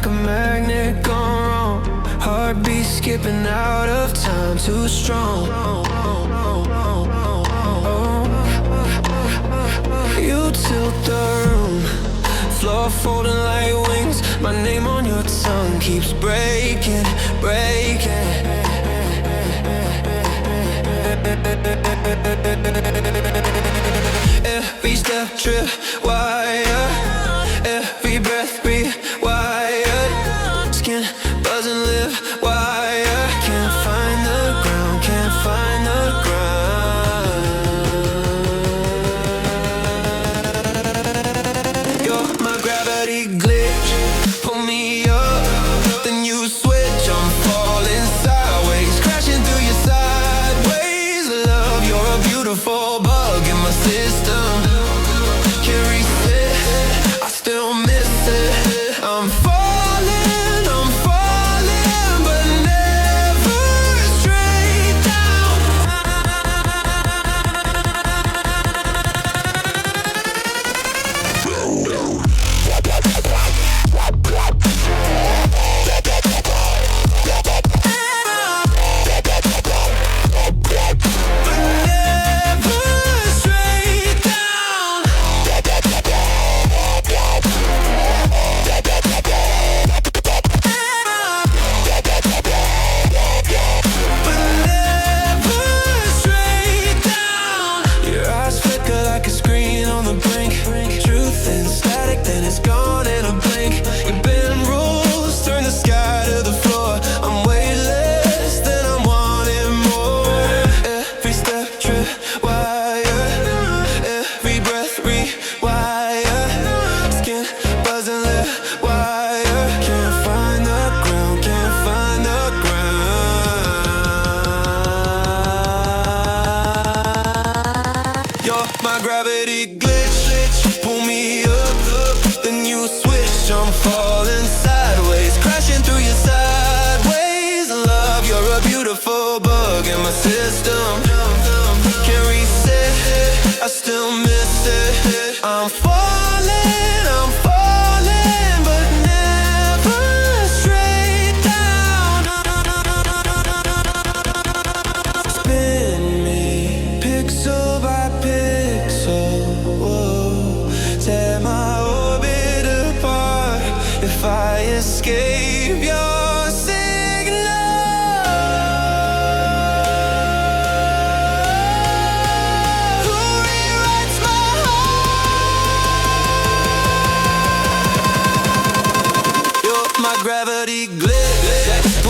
like a magnet gone wrong. Heartbeat skipping out of time, too strong. You tilt the room, floor folding like wings. My name on your tongue keeps breaking, breaking. Every step tripwire, every breath rewired. Skin buzzing, live wire. Can't find the ground, can't find the ground. You're my gravity glitch, pull me up, then you switch. I'm falling sideways, crashing through your sideways. Love, you're a beautiful bug in my system. Can't reset, I still miss it. I'm falling, but never straight down. Like a screen on the brink. Truth and static, then it's gone in a blink. You bend rules, turn the sky to the floor. I'm weightless, then I'm wanting more. Every step tripwire, every breath rewire. Skin buzzing, live wire. Can't find the ground, can't find the ground. You're my gravity glitch, pull me up, then you switch. I'm falling sideways, crashing through your sideways. Love, you're a beautiful bug in my system. Can't reset, I still miss it. I'm falling, but never straight down. Spin me, pixel by pixel. Whoa, tear my orbit apart if I escape your signal. Who rewrites my heart? You're my gravity glitch.